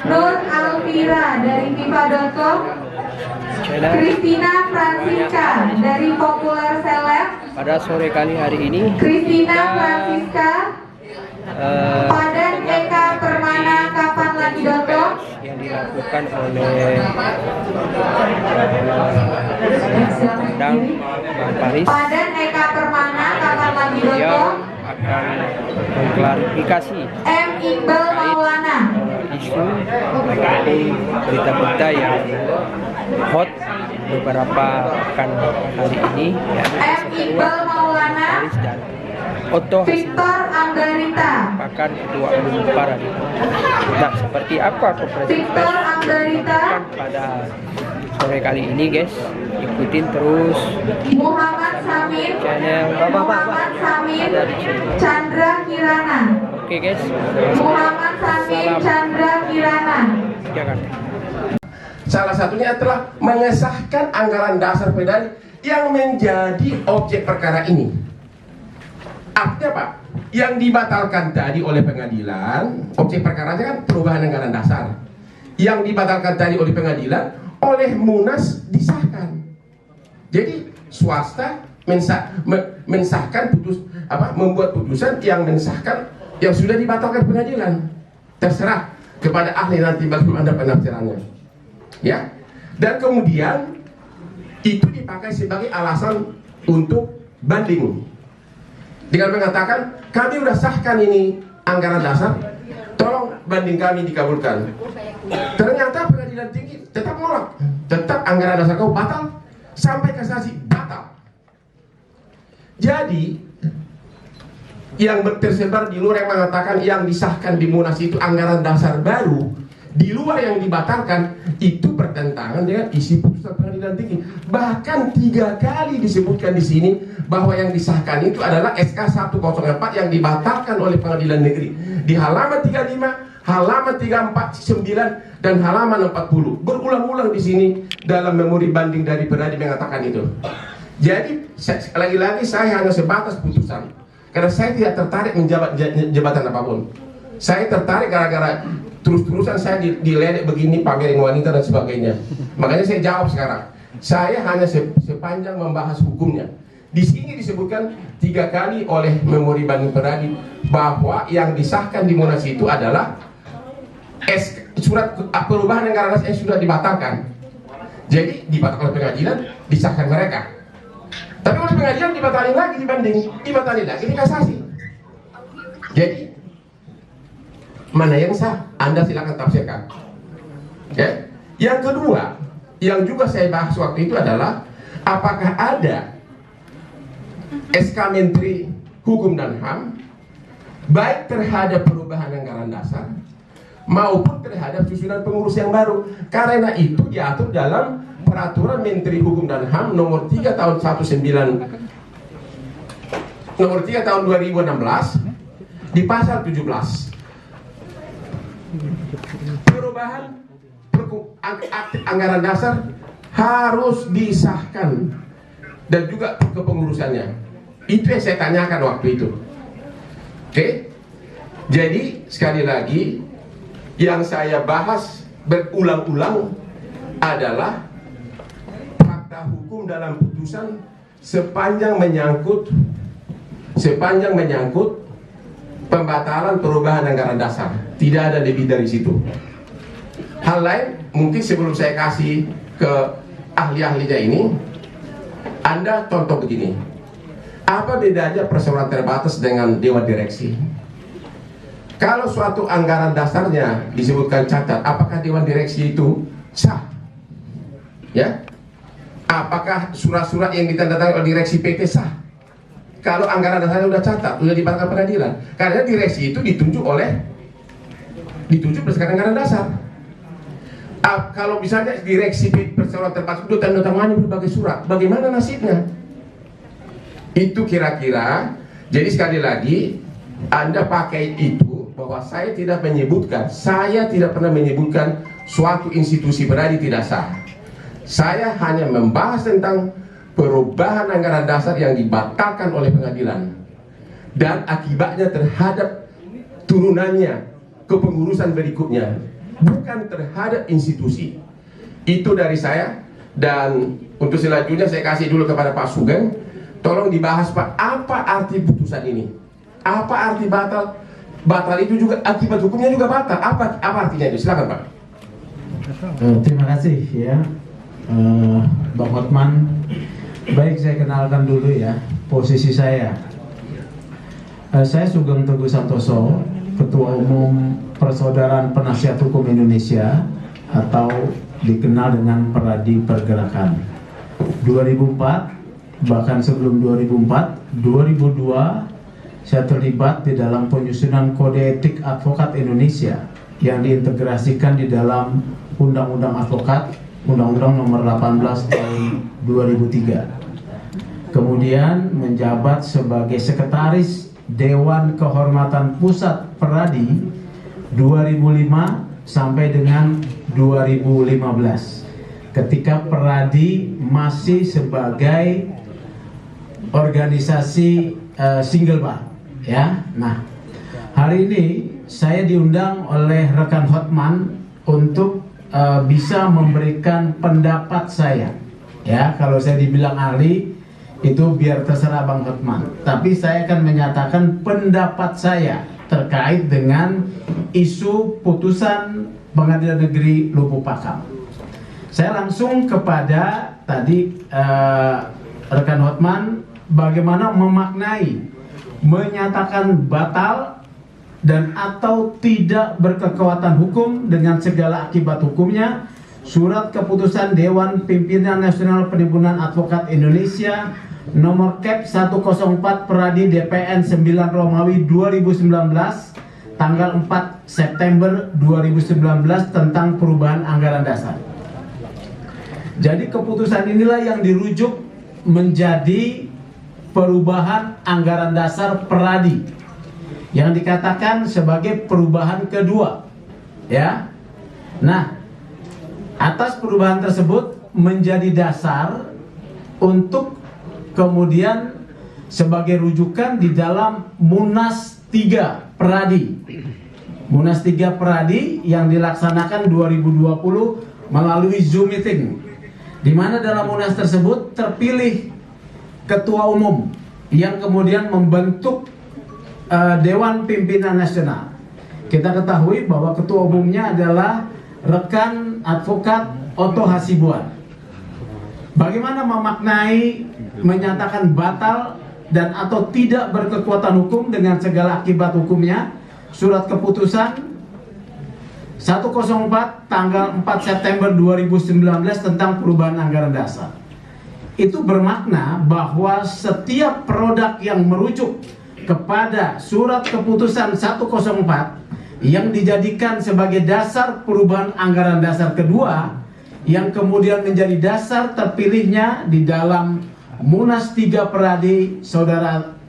Nur Alvira dari Viva.com, Christina Francisca dari Popular Seleb. Pada sore kali hari ini Christina Francisca, Padan Eka Permana kapan lagi.com yang dilakukan oleh Bang Paris. Padan Eka Permana kapan lagi.com Yang akan mengklarifikasi M. Iqbal Maulana isu ataupun berita-berita yang hot beberapa pekan hari ini, ya, M. Iqbal Maulana Paris dan Otto Victor Anggarita merupakan ketua umum Paradi. Nah, seperti apa konferensi Victor Anggarita pada sore kali ini, guys? Ikutin terus Muhammad Samin channel Muhammad Samin Chandra Kirana Oke, guys. Muhammad Samin Chandra Kirana. Jangan. Salah satunya adalah mengesahkan anggaran dasar Perdadi yang menjadi objek perkara ini. Artinya apa? Yang dibatalkan tadi oleh pengadilan, objek perkaranya kan perubahan anggaran dasar. Yang dibatalkan tadi oleh pengadilan, oleh Munas disahkan. Jadi swasta mensahkan membuat putusan yang mensahkan yang sudah dibatalkan pengadilan. Terserah kepada ahli nanti bagaimana penafsirannya. Ya. Dan kemudian itu dipakai sebagai alasan untuk banding. Dengan mengatakan kami sudah sahkan ini anggaran dasar, tolong banding kami dikabulkan. Ternyata pengadilan tinggi tetap menolak, tetap anggaran dasar kau batal, sampai kasasi batal. Jadi yang tersebar di luar yang mengatakan yang disahkan di Munas itu anggaran dasar baru, di luar yang dibatalkan, itu bertentangan dengan isi putusan pengadilan tinggi. Bahkan 3 kali disebutkan di sini bahwa yang disahkan itu adalah SK 104 yang dibatalkan oleh pengadilan negeri di halaman 35, halaman 349 dan halaman 40. Berulang-ulang di sini dalam memori banding dari Peradi mengatakan itu. Jadi lagi-lagi saya hanya sebatas putusan, karena saya tidak tertarik menjabat jabatan apapun. Saya tertarik gara-gara terus-terusan saya diledek begini, pamerin wanita dan sebagainya. Makanya saya jawab sekarang. Saya hanya sepanjang membahas hukumnya. Di sini disebutkan 3 kali oleh memori banding Peradi bahwa yang disahkan di Munas itu adalah surat perubahan anggaran dasar yang sudah dibatalkan. Jadi dibatalkan oleh pengadilan, disahkan mereka. Tapi oleh pengadilan dibatalin lagi dibanding, dibatalin lagi di kasasi. Jadi mana yang sah? Anda silakan tafsirkan. Ya. Yang kedua, yang juga saya bahas waktu itu adalah apakah ada SK Menteri Hukum dan HAM baik terhadap perubahan anggaran dasar maupun terhadap susunan pengurus yang baru. Karena itu diatur dalam Peraturan Menteri Hukum dan HAM nomor 3 tahun 2016 di pasal 17. Perubahan anggaran dasar harus disahkan dan juga kepengurusannya. Itu yang saya tanyakan waktu itu. Oke? Jadi sekali lagi yang saya bahas berulang-ulang adalah fakta hukum dalam putusan sepanjang menyangkut pembatalan perubahan anggaran dasar. Tidak ada lebih dari situ. Hal lain mungkin sebelum saya kasih ke ahli-ahlinya ini, Anda contoh begini. Apa bedanya perseroan terbatas dengan dewan direksi? Kalau suatu anggaran dasarnya disebutkan catat, apakah dewan direksi itu sah? Ya? Apakah surat-surat yang ditandatangani oleh direksi PT sah? Kalau anggaran dasarnya sudah catat, sudah dibatalkan pengadilan. Karena direksi itu ditunjuk berdasarkan anggaran dasar. Kalau misalnya direksi perseroan terbatas itu tanda tangani berbagai surat, bagaimana nasibnya? Itu kira-kira. Jadi sekali lagi Anda pakai itu bahwa saya tidak pernah menyebutkan suatu institusi Peradi tidak sah. Saya hanya membahas tentang perubahan anggaran dasar yang dibatalkan oleh pengadilan dan akibatnya terhadap turunannya kepengurusan berikutnya. bukan terhadap institusi. Itu dari saya. Dan untuk selanjutnya saya kasih dulu kepada Pak Sugeng. Tolong dibahas Pak, apa arti putusan ini? Apa arti batal? Batal itu juga akibat hukumnya juga batal. Apa artinya itu? Silakan Pak. Terima kasih ya, Bang Hotman. Baik, saya kenalkan dulu ya posisi saya. Saya Sugeng Teguh Santoso, Ketua Umum Persaudaraan Penasihat Hukum Indonesia atau dikenal dengan Peradi Pergerakan. 2004, bahkan sebelum 2004, 2002 saya terlibat di dalam penyusunan Kode Etik Advokat Indonesia yang diintegrasikan di dalam Undang-Undang Advokat, Undang-Undang Nomor 18 Tahun 2003. Kemudian menjabat sebagai Sekretaris Dewan Kehormatan Pusat Peradi 2005 sampai dengan 2015. Ketika Peradi masih sebagai organisasi single bar, ya. Nah, hari ini saya diundang oleh rekan Hotman untuk bisa memberikan pendapat saya. Ya, kalau saya dibilang ahli itu biar terserah Bang Hotman. Tapi saya akan menyatakan pendapat saya terkait dengan isu putusan Pengadilan Negeri Lubuk Pakam. Saya langsung kepada tadi rekan Hotman bagaimana memaknai, menyatakan batal dan atau tidak berkekuatan hukum dengan segala akibat hukumnya surat keputusan Dewan Pimpinan Nasional Perhimpunan Advokat Indonesia nomor Kep 104 Peradi DPN 9 Romawi 2019 tanggal 4 September 2019 tentang perubahan anggaran dasar. Jadi keputusan inilah yang dirujuk menjadi perubahan anggaran dasar Peradi yang dikatakan sebagai perubahan kedua, ya. Nah, atas perubahan tersebut menjadi dasar untuk kemudian sebagai rujukan di dalam Munas 3 Peradi. Munas 3 Peradi yang dilaksanakan 2020 melalui Zoom meeting, di mana dalam Munas tersebut terpilih ketua umum yang kemudian membentuk Dewan Pimpinan Nasional. Kita ketahui bahwa ketua umumnya adalah rekan advokat Otto Hasibuan. Bagaimana memaknai, menyatakan batal dan atau tidak berkekuatan hukum dengan segala akibat hukumnya surat keputusan 104 tanggal 4 September 2019 tentang perubahan anggaran dasar. Itu bermakna bahwa setiap produk yang merujuk kepada surat keputusan 104 yang dijadikan sebagai dasar perubahan anggaran dasar kedua yang kemudian menjadi dasar terpilihnya di dalam Munas 3 Peradi Saudara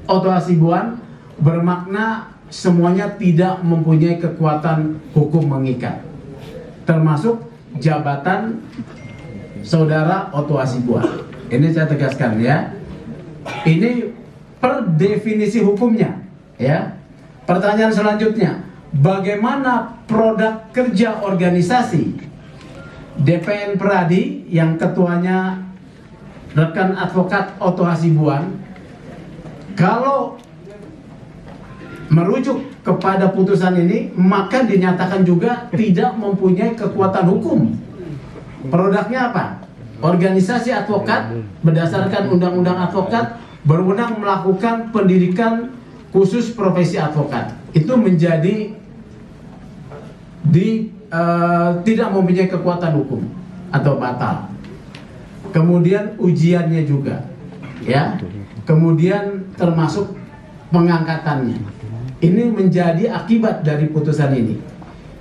Otto Hasibuan bermakna semuanya tidak mempunyai kekuatan hukum mengikat, termasuk jabatan Saudara Otto Hasibuan. Ini saya tegaskan ya. Ini per definisi hukumnya ya. Pertanyaan selanjutnya, bagaimana produk kerja organisasi DPN Peradi yang ketuanya rekan advokat Otto Hasibuan kalau merujuk kepada putusan ini maka dinyatakan juga tidak mempunyai kekuatan hukum. Produknya apa? Organisasi advokat berdasarkan undang-undang advokat berwenang melakukan pendidikan khusus profesi advokat. Itu menjadi tidak mempunyai kekuatan hukum atau batal. Kemudian ujiannya juga, ya. Kemudian termasuk pengangkatannya. Ini menjadi akibat dari putusan ini.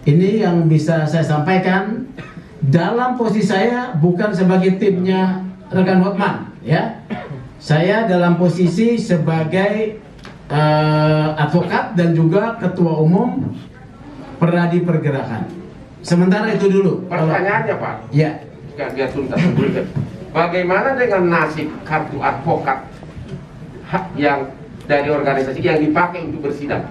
Ini yang bisa saya sampaikan dalam posisi saya bukan sebagai timnya rekan Hotman, ya. Saya dalam posisi sebagai advokat dan juga ketua umum Peradi Pergerakan. Sementara itu dulu. Pertanyaannya Pak. Ya. Biar tuntas. Bagaimana dengan nasib kartu advokat yang dari organisasi yang dipakai untuk bersidang?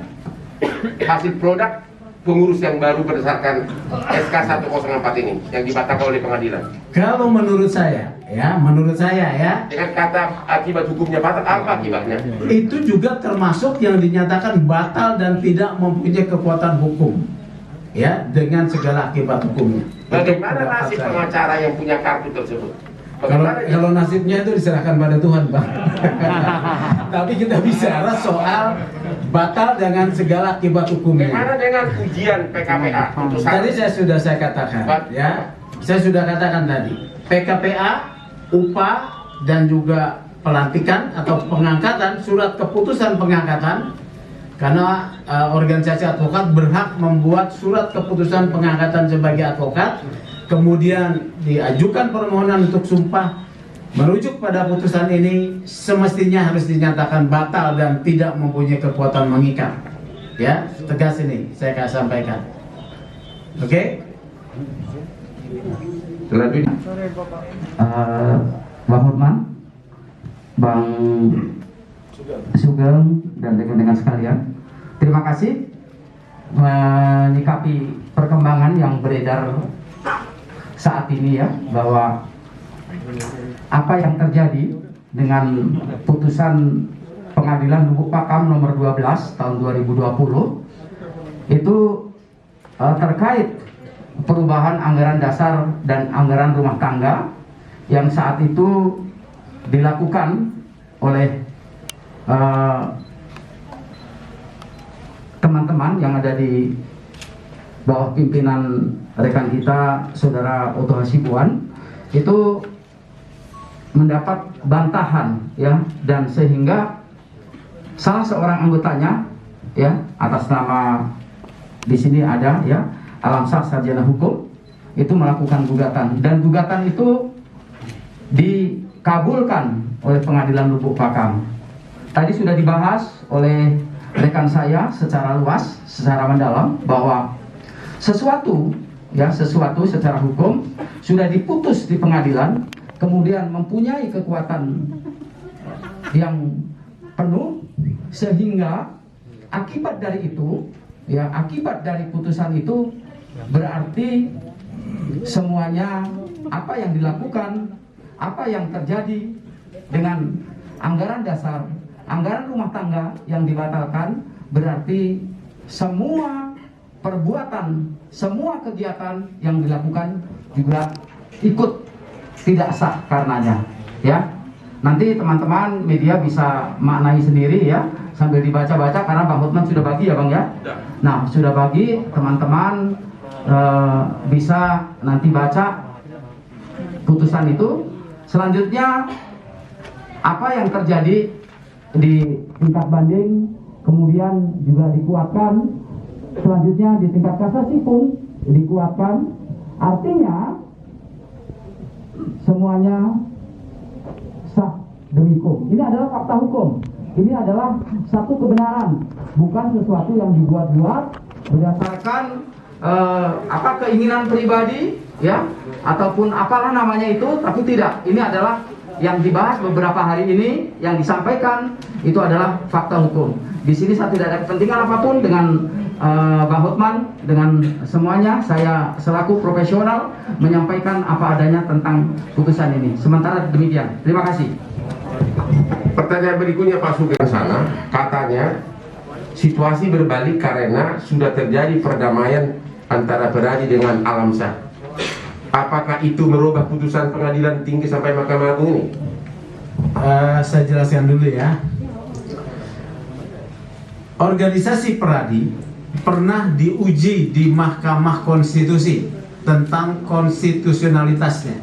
Hasil produk pengurus yang baru berdasarkan SK 104 ini yang dibatalkan oleh pengadilan? Kalau menurut saya ya, Dengan kata akibat hukumnya batal, apa akibatnya? itu juga termasuk yang dinyatakan batal dan tidak mempunyai kekuatan hukum, ya, dengan segala akibat hukumnya. Bagaimana Itu pendapat nasib saya. pengacara yang punya kartu tersebut? Kalau nasibnya itu diserahkan pada Tuhan, Pak. Tapi kita bicara soal batal dengan segala akibat hukumnya. Bagaimana dengan ujian PKPA? Tadi saya katakan, ya, saya sudah katakan tadi, PKPA, upah dan juga pelantikan atau pengangkatan, surat keputusan pengangkatan, karena organisasi advokat berhak membuat surat keputusan pengangkatan sebagai advokat, kemudian diajukan permohonan untuk sumpah. Merujuk pada putusan ini semestinya harus dinyatakan batal dan tidak mempunyai kekuatan mengikat. Ya, tegas ini saya akan sampaikan. Oke? Selanjutnya. Bang Hotman, Bang Sugeng dan rekan-rekan sekalian, terima kasih menyikapi perkembangan yang beredar saat ini ya, bahwa apa yang terjadi dengan putusan Pengadilan Lubuk Pakam nomor 12 tahun 2020 itu terkait perubahan anggaran dasar dan anggaran rumah tangga yang saat itu dilakukan oleh teman-teman yang ada di bawah pimpinan rekan kita Saudara Oto Hasibuan, itu mendapat bantahan ya, dan sehingga salah seorang anggotanya ya, atas nama di sini ada ya Alamsyah Sarjana Hukum, itu melakukan gugatan, dan gugatan itu dikabulkan oleh Pengadilan Lubuk Pakam. Tadi sudah dibahas oleh rekan saya secara luas, secara mendalam, bahwa sesuatu secara hukum sudah diputus di pengadilan, kemudian mempunyai kekuatan yang penuh, sehingga akibat dari itu ya, akibat dari putusan itu berarti semuanya apa yang dilakukan, apa yang terjadi dengan anggaran dasar, anggaran rumah tangga yang dibatalkan, berarti semua perbuatan, semua kegiatan yang dilakukan juga ikut tidak sah karenanya ya. Nanti teman-teman media bisa maknai sendiri ya, sambil dibaca-baca, karena Bang Hotman sudah bagi ya Bang ya. Nah, sudah bagi, teman-teman bisa nanti baca putusan itu. Selanjutnya apa yang terjadi di tingkat banding kemudian juga dikuatkan, selanjutnya di tingkat kasasi pun dikuatkan. Artinya semuanya sah demi hukum. Ini adalah fakta hukum. Ini adalah satu kebenaran, bukan sesuatu yang dibuat-buat berdasarkan keinginan pribadi ya, ataupun apalah namanya itu, tapi tidak. Ini adalah yang dibahas beberapa hari ini, yang disampaikan itu adalah fakta hukum. Di sini saya tidak ada kepentingan apapun dengan Bang Hotman, dengan semuanya. Saya selaku profesional menyampaikan apa adanya tentang putusan ini. Sementara demikian. Terima kasih. Pertanyaan berikutnya Pak Sugeng sana, katanya situasi berbalik karena sudah terjadi perdamaian antara Peradi dengan Alamsyah. Apakah itu merubah putusan pengadilan tinggi sampai Mahkamah Agung ini? Saya jelaskan dulu ya. Organisasi Peradi pernah diuji di Mahkamah Konstitusi tentang konstitusionalitasnya.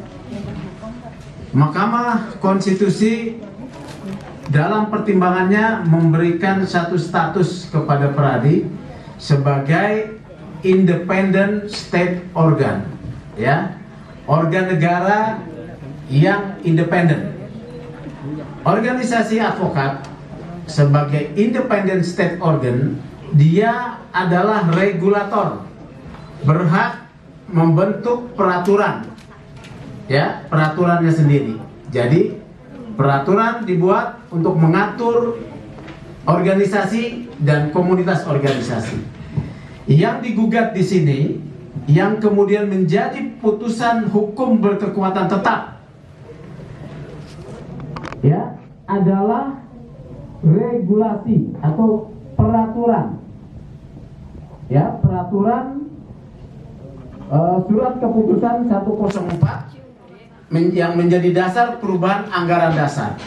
Mahkamah Konstitusi dalam pertimbangannya memberikan satu status kepada Peradi sebagai independent state organ, ya, organ negara yang independen. Organisasi advokat sebagai independent state organ, dia adalah regulator, berhak membentuk peraturan, ya, peraturannya sendiri. Jadi peraturan dibuat untuk mengatur organisasi dan komunitas organisasi. Yang digugat di sini, yang kemudian menjadi putusan hukum berkekuatan tetap, ya, adalah regulasi atau peraturan, ya, peraturan surat keputusan 104 yang menjadi dasar perubahan anggaran dasar.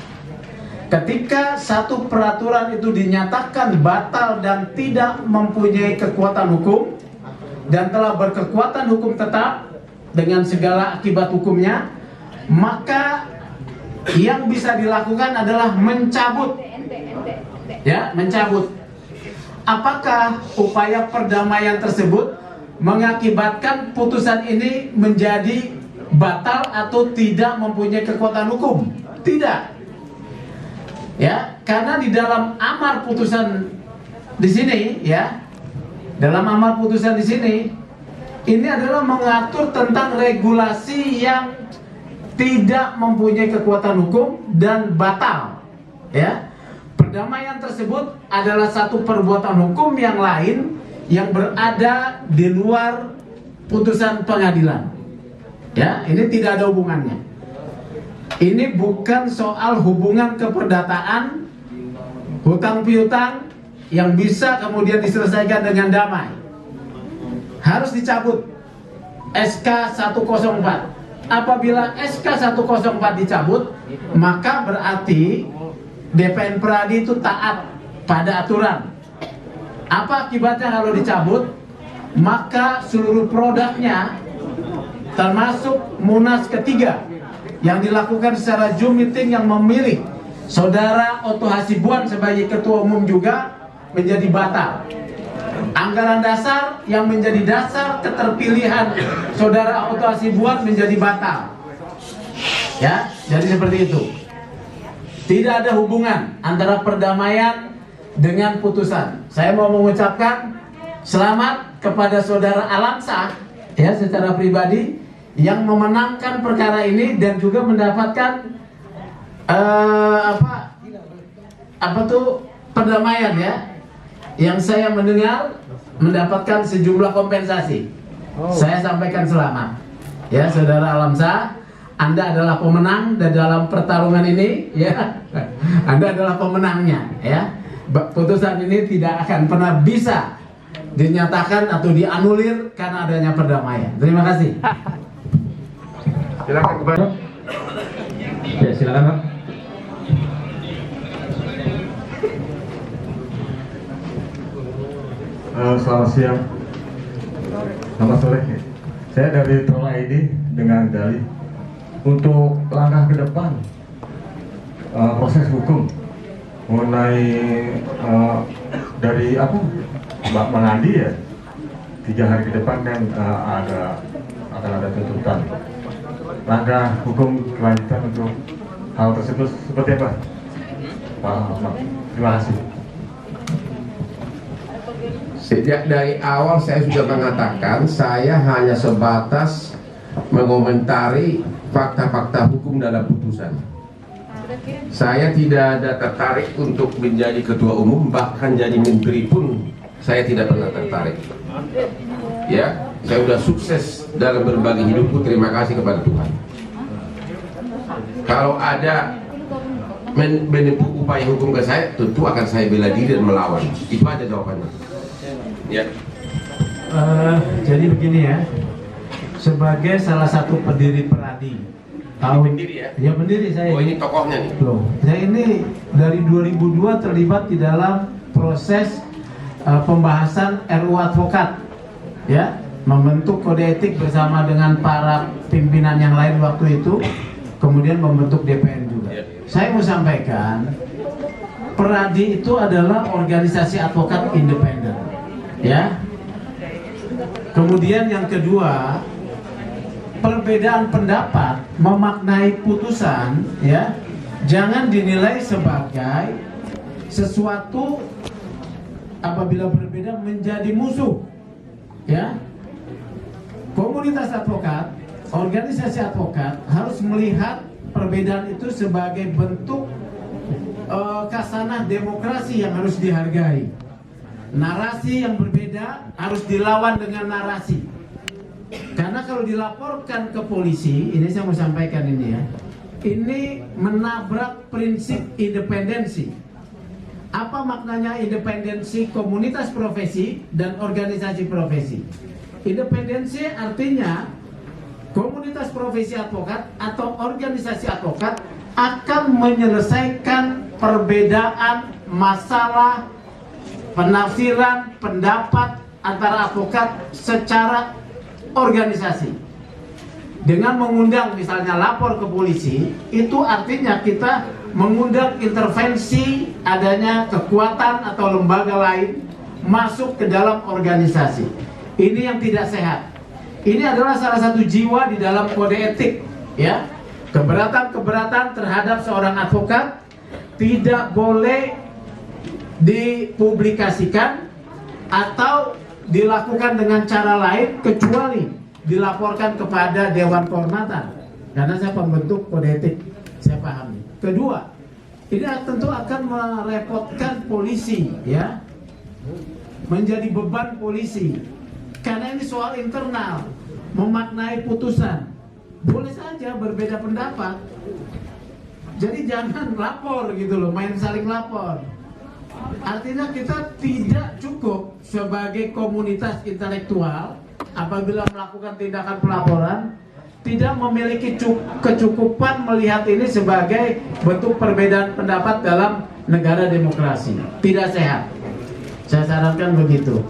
Ketika satu peraturan itu dinyatakan batal dan tidak mempunyai kekuatan hukum dan telah berkekuatan hukum tetap dengan segala akibat hukumnya, maka yang bisa dilakukan adalah mencabut. Ya, mencabut. Apakah upaya perdamaian tersebut mengakibatkan putusan ini menjadi batal atau tidak mempunyai kekuatan hukum? Tidak. Ya, karena di dalam amar putusan di sini, ya, dalam amar putusan di sini, ini adalah mengatur tentang regulasi yang tidak mempunyai kekuatan hukum dan batal. Ya, perdamaian tersebut adalah satu perbuatan hukum yang lain yang berada di luar putusan pengadilan. Ya, ini tidak ada hubungannya. Ini bukan soal hubungan keperdataan, hutang piutang yang bisa kemudian diselesaikan dengan damai. Harus dicabut SK 104. Apabila SK 104 dicabut, maka berarti DPN Pradi itu taat pada aturan. Apa akibatnya kalau dicabut? Maka seluruh produknya, termasuk Munas ketiga yang dilakukan secara Zoom meeting yang memilih Saudara Otto Hasibuan sebagai ketua umum juga menjadi batal. Anggaran dasar yang menjadi dasar keterpilihan Saudara Otto Hasibuan menjadi batal. Ya, jadi seperti itu. Tidak ada hubungan antara perdamaian dengan putusan. Saya mau mengucapkan selamat kepada Saudara Alamsah, ya, secara pribadi yang memenangkan perkara ini dan juga mendapatkan perdamaian, ya, yang saya mendengar mendapatkan sejumlah kompensasi. Saya sampaikan selamat, ya, Saudara Alamsah, Anda adalah pemenang dalam pertarungan ini, ya. Anda adalah pemenangnya, ya. Putusan ini tidak akan pernah bisa dinyatakan atau dianulir karena adanya perdamaian. Terima kasih. Silakan kepada. Ya, silakan Pak. Selamat siang, selamat sore. Saya dari Troll ID dengan dalih untuk langkah ke depan proses hukum mengenai dari Mbak Mengandi, ya, 3 hari ke depan kan akan ada tuntutan. Langkah hukum kelanjutan untuk hal tersebut seperti apa, Pak Ahmad? Terima kasih. Sejak dari awal saya sudah mengatakan saya hanya sebatas mengomentari fakta-fakta hukum dalam putusan. Saya tidak ada tertarik untuk menjadi ketua umum, bahkan jadi menteri pun saya tidak pernah tertarik. Ya, saya sudah sukses dalam berbagi hidupku, terima kasih kepada Tuhan. Kalau ada menempuh upaya hukum ke saya, tentu akan saya bela diri dan melawan. Itu aja jawabannya. Ya. Jadi begini, ya, sebagai salah satu pendiri Pradi, Pendiri, ya? Ya, pendiri saya. Oh, ini tokohnya nih. Loh, saya ini dari 2002 terlibat di dalam proses pembahasan RUU Advokat, ya, membentuk kode etik bersama dengan para pimpinan yang lain waktu itu, kemudian membentuk DPN juga. Saya mau sampaikan, Pradi itu adalah organisasi advokat independen, ya. Kemudian yang kedua, perbedaan pendapat memaknai putusan, ya, jangan dinilai sebagai sesuatu apabila berbeda menjadi musuh, ya. Komunitas advokat, organisasi advokat harus melihat perbedaan itu sebagai bentuk khasanah demokrasi yang harus dihargai. narasi yang berbeda harus dilawan dengan narasi. Karena kalau dilaporkan ke polisi, ini saya mau sampaikan ini ya, ini menabrak prinsip independensi. Apa maknanya independensi komunitas profesi dan organisasi profesi? Independensi artinya komunitas profesi advokat atau organisasi advokat akan menyelesaikan perbedaan masalah penafsiran pendapat antara advokat secara organisasi. Dengan mengundang misalnya lapor ke polisi, itu artinya kita mengundang intervensi adanya kekuatan atau lembaga lain masuk ke dalam organisasi. Ini yang tidak sehat. Ini adalah salah satu jiwa di dalam kode etik, ya. Keberatan-keberatan terhadap seorang advokat tidak boleh dipublikasikan atau dilakukan dengan cara lain kecuali dilaporkan kepada Dewan Kehormatan. Karena saya pembentuk kode etik, saya pahami. Kedua, ini tentu akan merepotkan polisi, ya, menjadi beban polisi. Karena ini soal internal, memaknai putusan. Boleh saja berbeda pendapat. Jadi jangan lapor gitu loh, main saling lapor. Artinya kita tidak cukup sebagai komunitas intelektual apabila melakukan tindakan pelaporan tidak memiliki kecukupan melihat ini sebagai bentuk perbedaan pendapat dalam negara demokrasi. Tidak sehat. Saya sarankan begitu.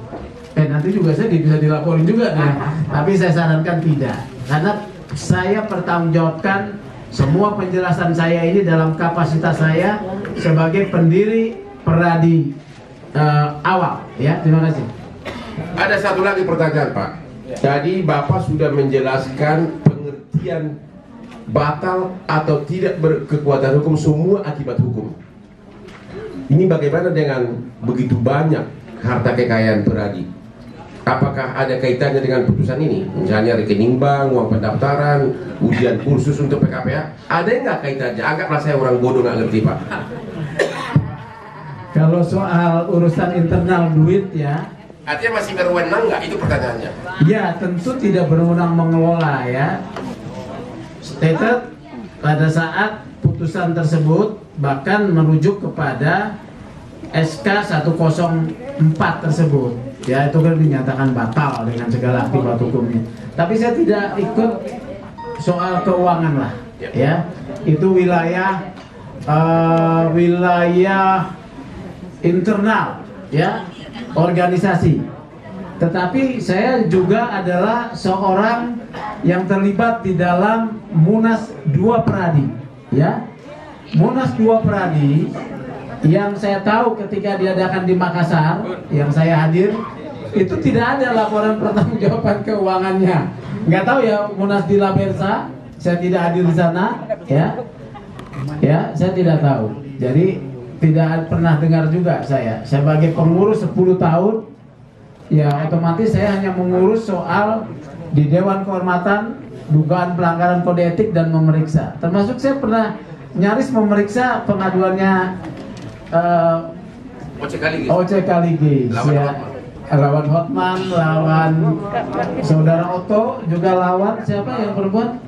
Nanti juga saya bisa dilaporin juga nih. Tapi saya sarankan tidak. Karena saya bertanggungjawabkan semua penjelasan saya ini dalam kapasitas saya sebagai pendiri Peradi awal, ya. Terima kasih. Ada satu lagi pertanyaan, Pak. Tadi Bapak sudah menjelaskan pengertian batal atau tidak berkekuatan hukum semua akibat hukum. Ini bagaimana dengan begitu banyak harta kekayaan Peradi? Apakah ada kaitannya dengan putusan ini? Misalnya rekening bank, uang pendaftaran, ujian kursus untuk PKPA. Ada nggak kaitannya? Anggaplah saya orang bodoh nggak ngerti, Pak. Kalau soal urusan internal duit, ya, Artinya masih berwenang nggak? Itu pertanyaannya. ya tentu tidak berwenang mengelola, ya. Stated pada saat putusan tersebut bahkan merujuk kepada SK 104 tersebut, ya, itu kan dinyatakan batal dengan segala akibat hukumnya. Tapi saya tidak ikut soal keuangan lah, ya. Itu wilayah internal, ya, organisasi. Tetapi saya juga adalah seorang yang terlibat di dalam Munas 2 Peradi, ya. Munas 2 Peradi yang saya tahu ketika diadakan di Makassar, yang saya hadir, itu tidak ada laporan pertanggungjawaban keuangannya. Nggak tahu ya Munas di Labersa, saya tidak hadir di sana, ya. Ya, saya tidak tahu. Jadi tidak pernah dengar juga saya. Sebagai pengurus 10 tahun, ya otomatis saya hanya mengurus soal di Dewan Kehormatan, dugaan pelanggaran kode etik dan memeriksa. Termasuk saya pernah nyaris memeriksa pengaduannya OCK Ligis, ya. Lawan Hotman, lawan saudara Otto, juga lawan siapa yang perempuan?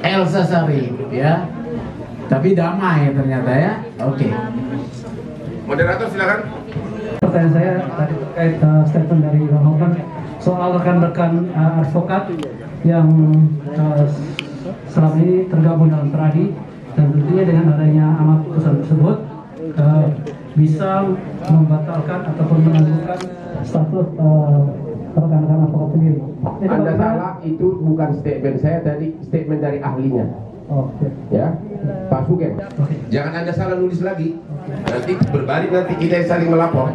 Elsa Sari, ya. Tapi damai ternyata, ya. Oke. Moderator silakan. Pertanyaan saya tadi terkait statement dari Bang Hotman soal rekan-rekan advokat yang selama ini tergabung dalam Peradi, dan tentunya dengan adanya amar putusan tersebut bisa membatalkan ataupun menangguhkan status rekan-rekan advokat sendiri. Anda salah, itu bukan statement saya tadi, statement dari ahlinya. Ya, Pak Sugeng. Jangan Anda salah nulis lagi. Nanti berbalik, nanti kita yang saling melapor.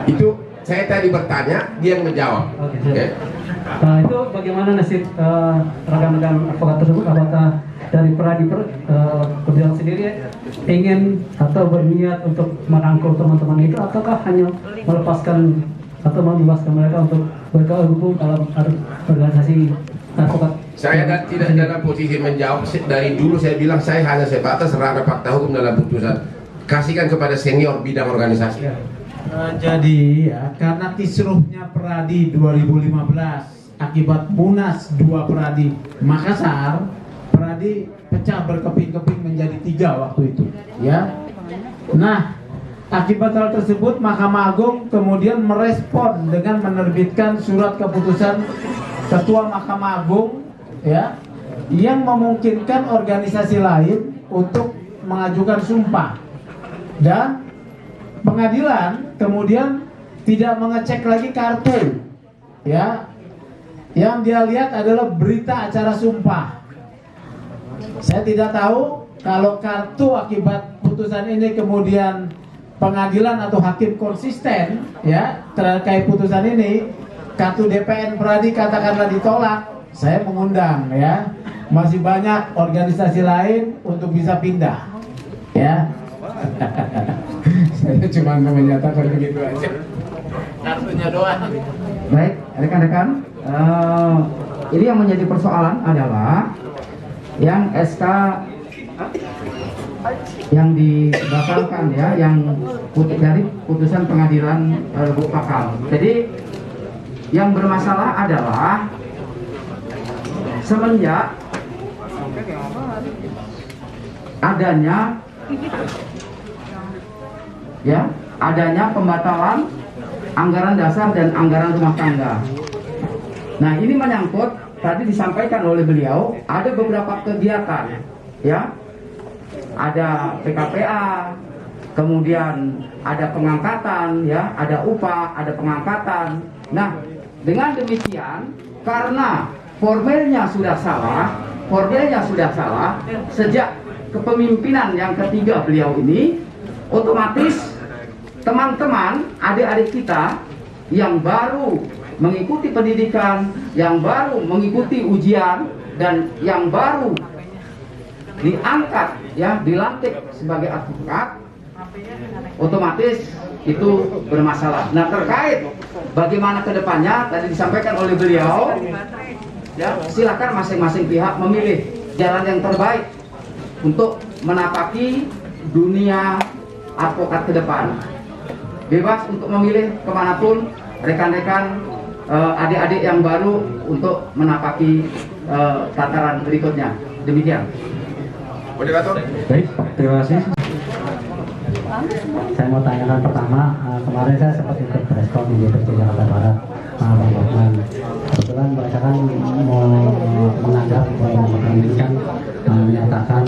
Itu saya tadi bertanya, dia yang menjawab. Oke. Itu bagaimana nasib rekan-rekan advokat tersebut? Apakah dari Peradi Perjuangan sendiri ingin atau berniat untuk merangkul teman-teman itu, ataukah hanya melepaskan atau membebaskan mereka untuk bergabung dalam organisasi advokat? Saya tidak dalam posisi menjawab. Dari dulu saya bilang saya hanya sebatas ranah fakta hukum dalam putusan. Kasihkan kepada senior bidang organisasi. Jadi ya, karena kisruhnya Peradi 2015 akibat Munas 2 Peradi Makassar, Peradi pecah berkeping-keping menjadi 3 waktu itu, ya. Nah, akibat hal tersebut Mahkamah Agung kemudian merespon dengan menerbitkan surat keputusan Ketua Mahkamah Agung, ya, yang memungkinkan organisasi lain untuk mengajukan sumpah, dan pengadilan kemudian tidak mengecek lagi kartu, ya. Yang dia lihat adalah berita acara sumpah. Saya tidak tahu kalau kartu akibat putusan ini kemudian pengadilan atau hakim konsisten, ya, terkait putusan ini, kartu DPN Peradi katakanlah ditolak, saya mengundang, ya, masih banyak organisasi lain untuk bisa pindah, ya. Saya cuma menyatakan begitu aja. Kartunya doang. Baik, rekan-rekan, ini yang menjadi persoalan adalah yang SK yang dibatalkan, ya, yang dari putusan pengadilan Lubuk Pakam. Jadi yang bermasalah adalah semenjak adanya, ya, adanya pembatalan anggaran dasar dan anggaran rumah tangga. Nah, ini menyangkut, tadi disampaikan oleh beliau, ada beberapa kegiatan, ya, ada PKPA, kemudian ada pengangkatan, ya, ada upah, ada pengangkatan. Nah, dengan demikian, karena formilnya sudah salah sejak kepemimpinan yang ketiga beliau ini, otomatis teman-teman, adik-adik kita yang baru mengikuti pendidikan, yang baru mengikuti ujian, dan yang baru diangkat, ya, dilantik sebagai advokat, otomatis itu bermasalah. Nah, terkait bagaimana kedepannya, tadi disampaikan oleh beliau, ya, silakan masing-masing pihak memilih jalan yang terbaik untuk menapaki dunia advokat ke depan. Bebas untuk memilih kemanapun rekan-rekan, adik-adik yang baru untuk menapaki tataran berikutnya. Demikian. Baik, terima kasih. Saya mau tanyakan pertama, kemarin saya sempat ikut preskon di DPC Jakarta Barat, Bang Bokman. Kebetulan mereka kan mau menganggap pendidikan menyatakan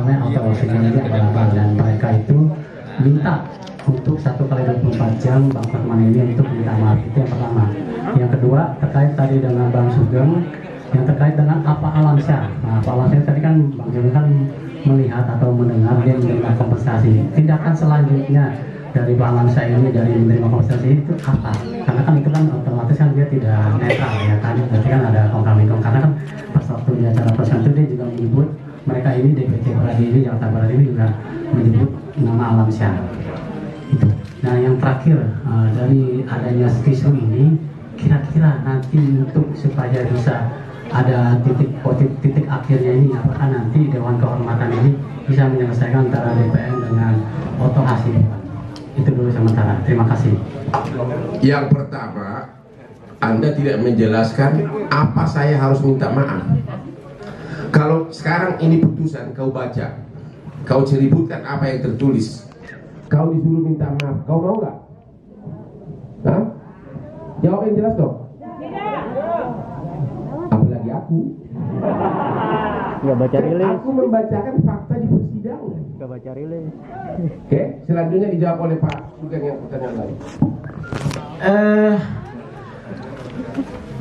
auto-oksigen ini adalah hal, dan mereka itu minta untuk 1 kali 24 jam Bang Bokman ini untuk minta maaf. Itu yang pertama. Yang kedua, terkait tadi dengan Bang Sugeng, yang terkait dengan apa Alamsyah. Nah, Pak Alamsyah tadi kan Bang Sugeng kan melihat atau mendengar dia menerima kompensasi. Tindakan selanjutnya dari Bang Alamsyah ini dari menerima kompensasi itu apa? Karena kan itu kan otomatis kan dia tidak netral, ya kan? Berarti kan ada kongkang-kongkang. Karena kan pas waktu di acara persidangan itu dia juga menyebut mereka ini DPC Peradi ini Jakarta Barat ini juga menyebut nama Alamsyah. Itu. Nah, yang terakhir, dari adanya kisru ini, kira-kira nanti untuk supaya bisa ada titik akhirnya ini, apakah nanti Dewan Kehormatan ini bisa menyelesaikan antara DPN dengan Oto Hasibuan? Itu dulu sementara. Terima kasih. Yang pertama, Anda tidak menjelaskan apa saya harus minta maaf. Kalau sekarang ini putusan kau baca, kau ceributkan apa yang tertulis, kau disuruh minta maaf, kau mau nggak? Hah? Jawab yang jelas dong. Apalagi aku. Nggak baca rilis. Aku membacakan fakta di persidangan. Nggak baca rilis. Oke, selanjutnya dijawab oleh Pak Sugeng yang pertanyaan lain.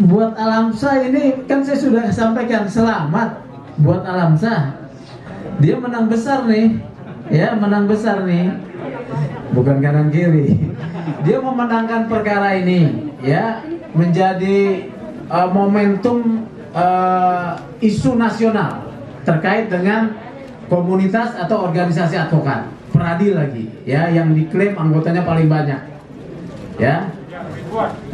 Buat Alamsyah ini kan saya sudah sampaikan, selamat buat Alamsyah. Dia menang besar nih, ya, menang besar nih. Bukan kanan kiri. Dia memenangkan perkara ini, ya, menjadi momentum isu nasional terkait dengan komunitas atau organisasi advokat Peradi lagi, ya, yang diklaim anggotanya paling banyak, ya,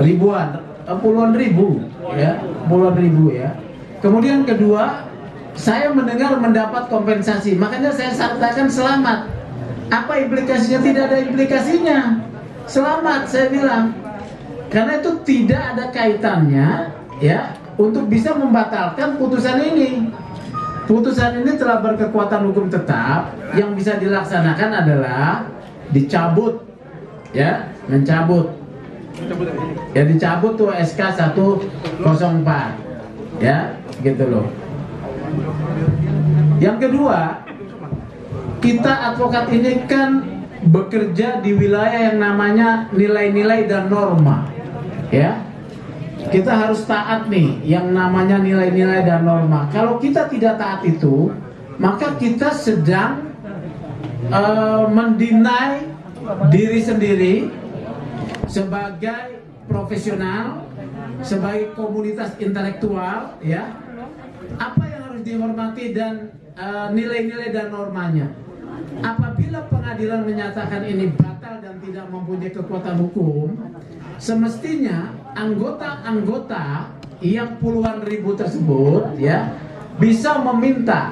ribuan, puluhan ribu, ya, puluhan ribu, ya. Kemudian kedua, saya mendengar mendapat kompensasi, makanya saya katakan selamat. Apa implikasinya? Tidak ada implikasinya. selamat saya bilang. Karena itu tidak ada kaitannya ya untuk bisa membatalkan putusan ini. Putusan ini telah berkekuatan hukum tetap, yang bisa dilaksanakan adalah dicabut ya, mencabut. Ya dicabut tuh SK 104 ya, gitu loh. Yang kedua, kita advokat ini kan bekerja di wilayah yang namanya nilai-nilai dan norma ya. Kita harus taat nih yang namanya nilai-nilai dan norma. Kalau kita tidak taat itu, maka kita sedang mendinai diri sendiri sebagai profesional, sebagai komunitas intelektual ya. Apa yang harus dihormati dan nilai-nilai dan normanya. Apabila pengadilan menyatakan ini batal dan tidak mempunyai kekuatan hukum, semestinya anggota-anggota yang puluhan ribu tersebut ya bisa meminta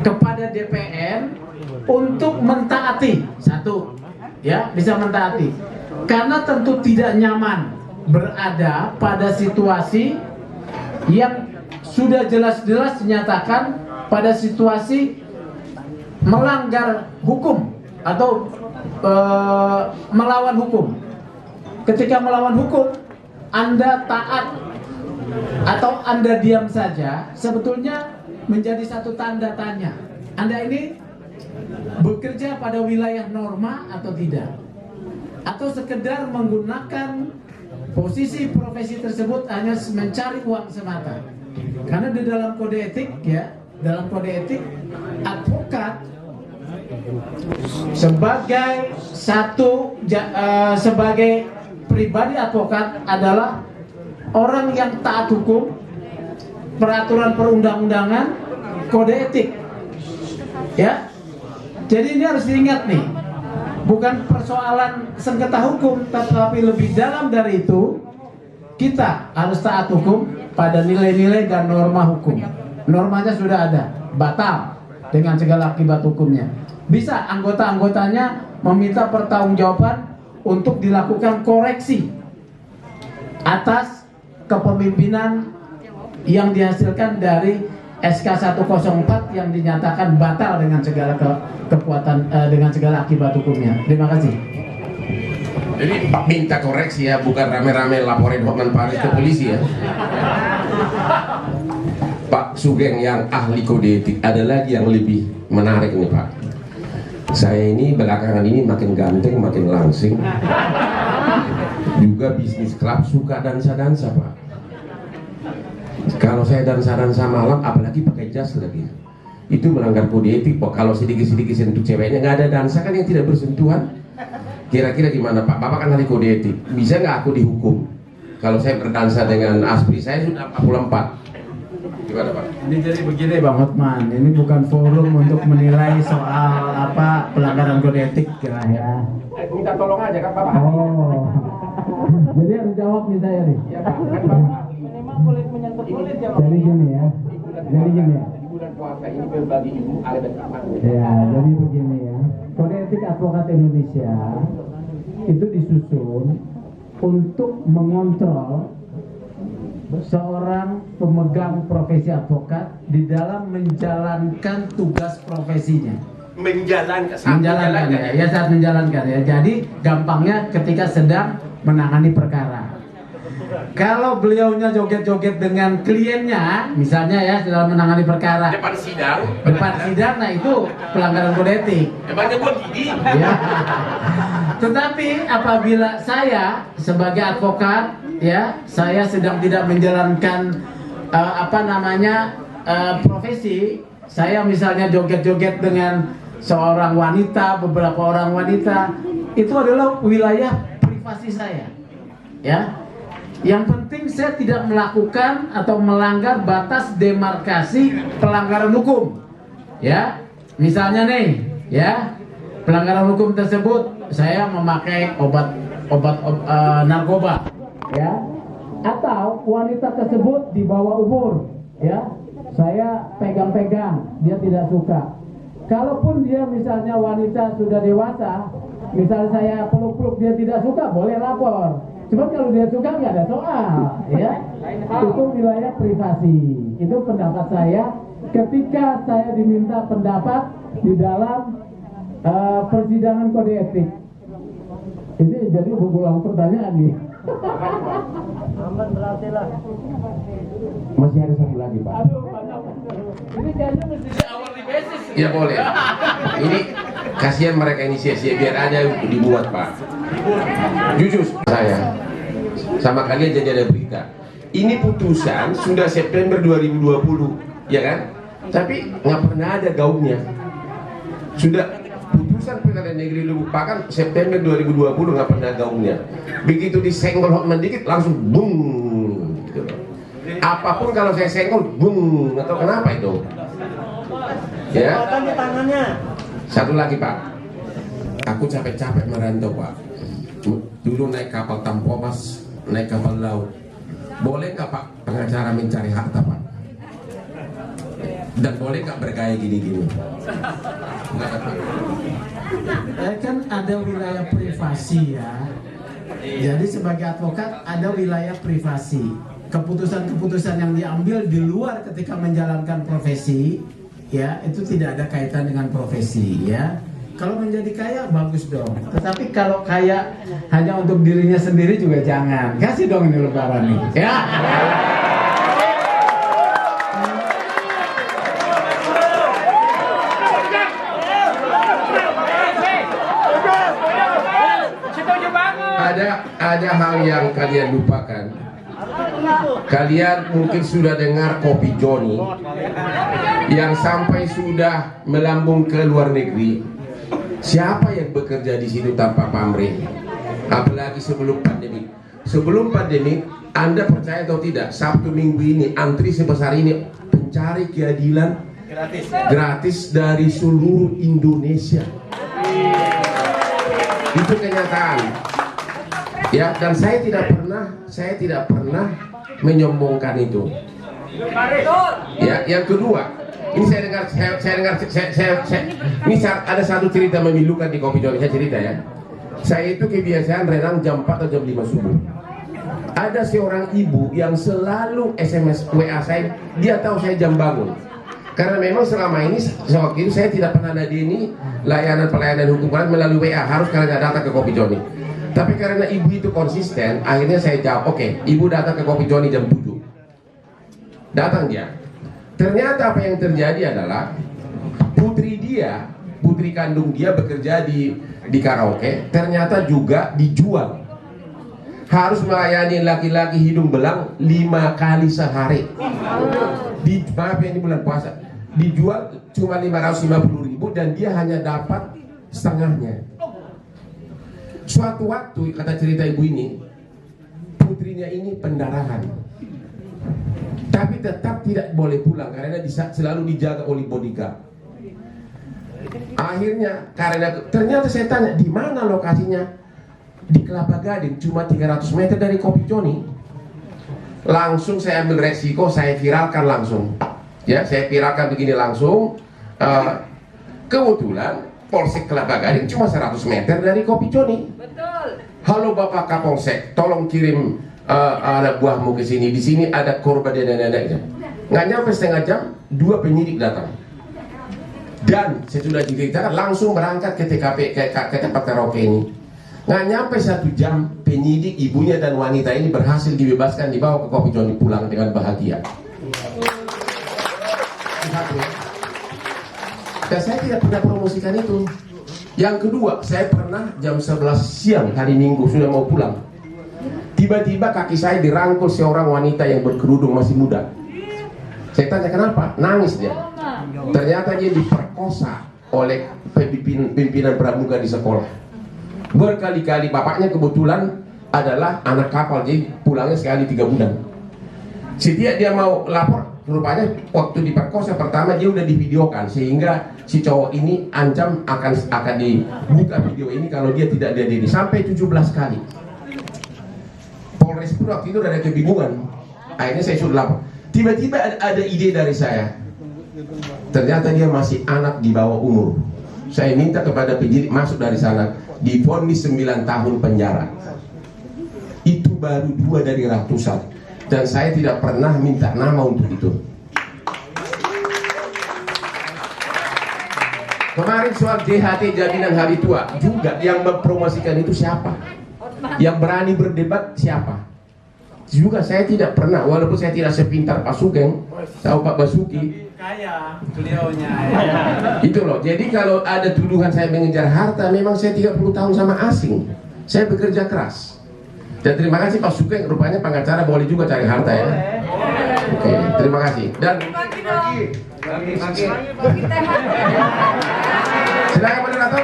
kepada DPN untuk mentaati. Satu ya, bisa mentaati. Karena tentu tidak nyaman berada pada situasi yang sudah jelas-jelas dinyatakan pada situasi melanggar hukum atau melawan hukum. Ketika melawan hukum, Anda taat atau Anda diam saja, sebetulnya menjadi satu tanda tanya. Anda ini bekerja pada wilayah norma atau tidak? Atau sekedar menggunakan posisi profesi tersebut hanya mencari uang semata. Karena di dalam kode etik ya, dalam kode etik advokat sebagai pribadi advokat adalah orang yang taat hukum, peraturan perundang-undangan, kode etik. Ya. Jadi ini harus diingat nih. Bukan persoalan sengketa hukum, tetapi lebih dalam dari itu, kita harus taat hukum pada nilai-nilai dan norma hukum. Normanya sudah ada, batal dengan segala akibat hukumnya. Bisa anggota-anggotanya meminta pertanggungjawaban untuk dilakukan koreksi atas kepemimpinan yang dihasilkan dari SK 104 yang dinyatakan batal dengan segala kekuatan dengan segala akibat hukumnya. Terima kasih. Jadi Pak minta koreksi ya, bukan rame-rame laporin Hotman Paris ke polisi ya. Pak Sugeng yang ahli kode etik, ada lagi yang lebih menarik nih Pak. Saya ini belakangan ini makin ganteng, makin langsing. Juga bisnis klub suka dansa-dansa Pak. Kalau saya dansa-dansa malam, apalagi pakai jas lagi, itu melanggar kode etik Pak. Kalau sedikit-sedikit sentuh ceweknya, nggak ada dansa kan yang tidak bersentuhan. Kira-kira gimana Pak? Bapak kan ahli kode etik, bisa nggak aku dihukum kalau saya berdansa dengan Aspri? Saya sudah 44. Gimana Pak? Ini jadi begini Bang Hotman, ini bukan forum untuk menilai soal apa pelanggaran kode etik lah ya. Minta tolong aja kan Bapak. Oh, jadi harus jawab nih saya nih. Iya Pak, kan Bapak kulit menyentuh kulit ya. Jadi gini ya, jadi gini ya. di bulan puasa ini berbagi ilmu ada dan Ya, jadi begini ya. Kode etik advokat Indonesia itu disusun untuk mengontrol seorang pemegang profesi advokat di dalam menjalankan tugas profesinya. Menjalankan ya, saat menjalankan ya. Jadi gampangnya ketika sedang menangani perkara. Kalau beliaunya joget-joget dengan kliennya, misalnya ya dalam menangani perkara depan sidang, nah itu pelanggaran kode etik. depannya gua gini. Ya. Tetapi apabila saya sebagai advokat, ya saya sedang tidak menjalankan profesi, saya misalnya joget-joget dengan seorang wanita, beberapa orang wanita, itu adalah wilayah privasi saya, ya. Yang penting saya tidak melakukan atau melanggar batas demarkasi pelanggaran hukum. Ya, misalnya nih, ya, pelanggaran hukum tersebut saya memakai obat narkoba, ya, atau wanita tersebut di bawah umur, ya, saya pegang-pegang, dia tidak suka. Kalaupun dia misalnya wanita sudah dewasa, Misal saya peluk-peluk dia tidak suka, boleh lapor. Cuman kalau dia suka nggak ada soal, ya. Itu wilayah privasi. Itu pendapat saya ketika saya diminta pendapat di dalam persidangan kode etik. Ini jadi berulang pertanyaan nih. Masih ada satu lagi, Pak. Ini kayaknya mesti awal di basis. Ya boleh. Ini kasihan mereka ini sia-sia, biar ada yang dibuat, Pak. Jujur saya sama kalian jadi ada berita. Ini putusan sudah September 2020, ya kan? Tapi nggak pernah ada gaungnya. Sudah putusan Pengadilan Negeri Lubuk Pakam September 2020 nggak pernah gaungnya. Begitu disenggol Hotman dikit langsung bung. Gitu. Apapun kalau saya senggol bung, atau kenapa itu? Ya. Satu lagi, Pak. Aku capek-capek merantau, Pak. Dulu naik kapal Tampomas, naik kapal laut. Boleh nggak, Pak, pengacara mencari harta, Pak? Dan boleh nggak bergaya gini-gini? Nggak, Pak. Kan ada wilayah privasi, ya. Jadi sebagai advokat ada wilayah privasi. Keputusan-keputusan yang diambil di luar ketika menjalankan profesi, ya, itu tidak ada kaitan dengan profesi, ya. Kalau menjadi kaya bagus dong. Tetapi kalau kaya hanya untuk dirinya sendiri juga jangan. Kasih dong ini lebaran nih, ya. Ada hal yang kalian lupakan. Kalian mungkin sudah dengar Kopi Joni yang sampai sudah melambung ke luar negeri. Siapa yang bekerja di situ tanpa pamrih? Apalagi sebelum pandemi. Sebelum pandemi, Anda percaya atau tidak, Sabtu Minggu ini antri sebesar ini pencari keadilan gratis dari seluruh Indonesia. Itu kenyataan. Ya, dan saya tidak pernah menyombongkan itu. Ya, yang kedua, ini saya dengar, ini ada satu cerita memilukan di Kopi Joni, saya cerita ya. Saya itu kebiasaan renang jam 4 atau jam 5 subuh. Ada seorang ibu yang selalu SMS WA saya, dia tahu saya jam bangun. Karena memang selama ini, sewaktu itu saya tidak pernah ladeni pelayanan hukum melalui WA, harus kalian datang ke Kopi Joni. Tapi karena ibu itu konsisten, akhirnya saya jawab, oke, ibu datang ke Kopi Joni jam 7. Datang dia. Ternyata apa yang terjadi adalah putri kandung dia bekerja di karaoke, ternyata juga dijual. Harus melayani laki-laki hidung belang 5 kali sehari. Maaf ya, ini bulan puasa. Dijual cuma 550.000 dan dia hanya dapat setengahnya. Suatu waktu, kata cerita ibu ini, putrinya ini pendarahan, tapi tetap tidak boleh pulang karena selalu dijaga oleh bodyguard. Akhirnya, karena ternyata saya tanya, di mana lokasinya? Di Kelapa Gading, cuma 300 meter dari Kopi Joni. Langsung saya ambil resiko, saya viralkan langsung. Ya, saya viralkan begini langsung. Kebetulan Polsek Kelapa Gading cuma 100 meter dari Kopi Joni. Betul. Halo Bapak Kapolsek, tolong kirim anak buahmu ke sini. Di sini ada korban dan neneknya. Nggak nyampe setengah jam, 2 penyidik datang. Dan saya sudah diceritakan langsung berangkat ke TKP ke tempat karaoke ini. Nggak nyampe 1 jam, penyidik ibunya dan wanita ini berhasil dibebaskan, dibawa ke Kopi Joni, pulang dengan bahagia. Satu. Dan saya tidak pernah promosikan itu. Yang kedua, saya pernah jam 11 siang hari Minggu sudah mau pulang. Tiba-tiba kaki saya dirangkul seorang wanita yang berkerudung masih muda. Saya tanya kenapa? Nangis dia. Ternyata dia diperkosa oleh pimpinan pramuka di sekolah. Berkali-kali, bapaknya kebetulan adalah anak kapal, jadi pulangnya sekali 3 bulan. Setiap dia mau lapor, rupanya waktu diperkosa pertama dia udah divideokan, sehingga si cowok ini ancam akan dibuka video ini kalau dia tidak dihadiri sampai 17 kali. Polres pun waktu itu udah ada kebingungan. Akhirnya saya sudah lapor. Tiba-tiba ada ide dari saya. Ternyata dia masih anak di bawah umur. Saya minta kepada penyidik masuk dari sana. divonis 9 tahun penjara. Itu baru 2 dari ratusan, dan saya tidak pernah minta nama untuk itu. Kemarin soal JHT, jaminan hari tua, juga yang mempromosikan itu siapa? Yang berani berdebat siapa? Juga saya tidak pernah, walaupun saya tidak sepintar Pak Sugeng atau Pak Basuki. Kaya beliaunya. Itu loh. Jadi kalau ada tuduhan saya mengejar harta, memang saya 30 tahun sama asing. Saya bekerja keras. Dan terima kasih Pak Sugeng, rupanya pengacara boleh juga cari harta ya. Oke, terima kasih. Dan silakan moderator.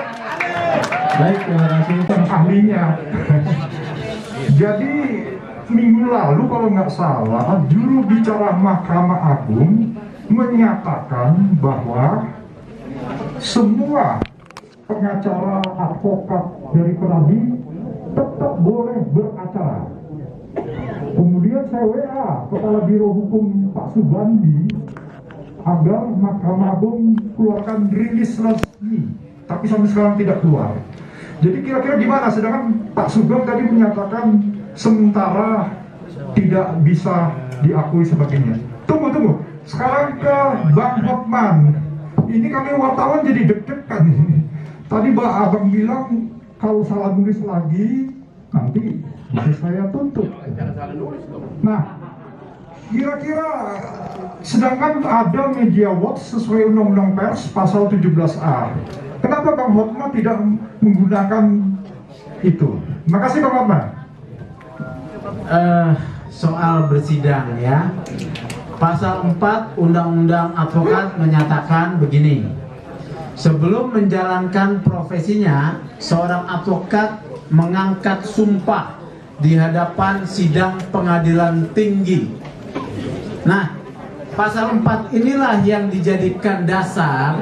Baik, terima kasih ahlinya. Jadi minggu lalu kalau nggak salah, juru bicara Mahkamah Agung menyatakan bahwa semua pengacara advokat dari Kerambi tetap boleh beracara. Kemudian saya WA Kepala Biro Hukum Pak Subandi agar Mahkamah Agung keluarkan rilis resmi, tapi sampai sekarang tidak keluar. Jadi kira-kira gimana? Sedangkan Pak Sugeng tadi menyatakan sementara tidak bisa diakui sebagainya. Tunggu. Sekarang ke Bang Hotman. Ini kami wartawan jadi deg-degan. Tadi Mbak Abang bilang kalau salah nulis lagi nanti bisa saya tuntut. Nah, kira-kira sedangkan ada media watch sesuai Undang-Undang Pers pasal 17A. Kenapa Bang Hotman tidak menggunakan itu? Makasih Bang Hotman. Soal bersidang ya. Pasal 4 Undang-Undang Advokat menyatakan begini. Sebelum menjalankan profesinya, seorang advokat mengangkat sumpah di hadapan sidang pengadilan tinggi. Nah, pasal 4 inilah yang dijadikan dasar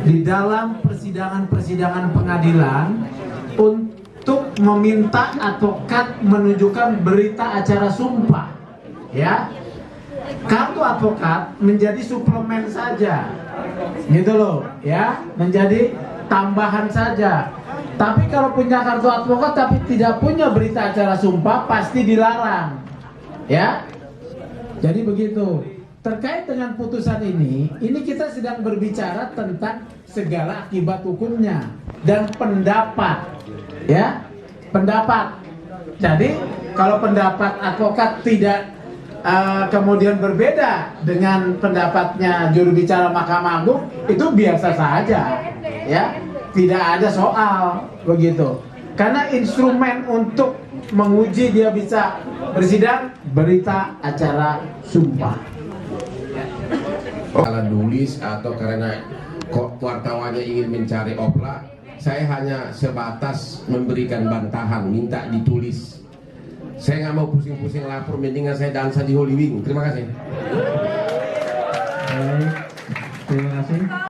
di dalam persidangan-persidangan pengadilan untuk meminta advokat menunjukkan berita acara sumpah. Ya. Kartu advokat menjadi suplemen saja. Gitu loh, ya, menjadi tambahan saja. Tapi kalau punya kartu advokat tapi tidak punya berita acara sumpah pasti dilarang. Ya. Jadi begitu. Terkait dengan putusan ini kita sedang berbicara tentang segala akibat hukumnya dan pendapat. Ya. Pendapat. Jadi kalau pendapat advokat tidak kemudian berbeda dengan pendapatnya juru bicara Mahkamah Agung, itu biasa saja, ya, tidak ada soal begitu. Karena instrumen untuk menguji dia bisa bersidang berita acara sumpah. Kalau nulis atau karena wartawannya ingin mencari opla, saya hanya sebatas memberikan bantahan, minta ditulis. Saya nggak mau pusing-pusing lapor, mendingan saya dansa di Holy Wing. Terima kasih. Baik, terima kasih.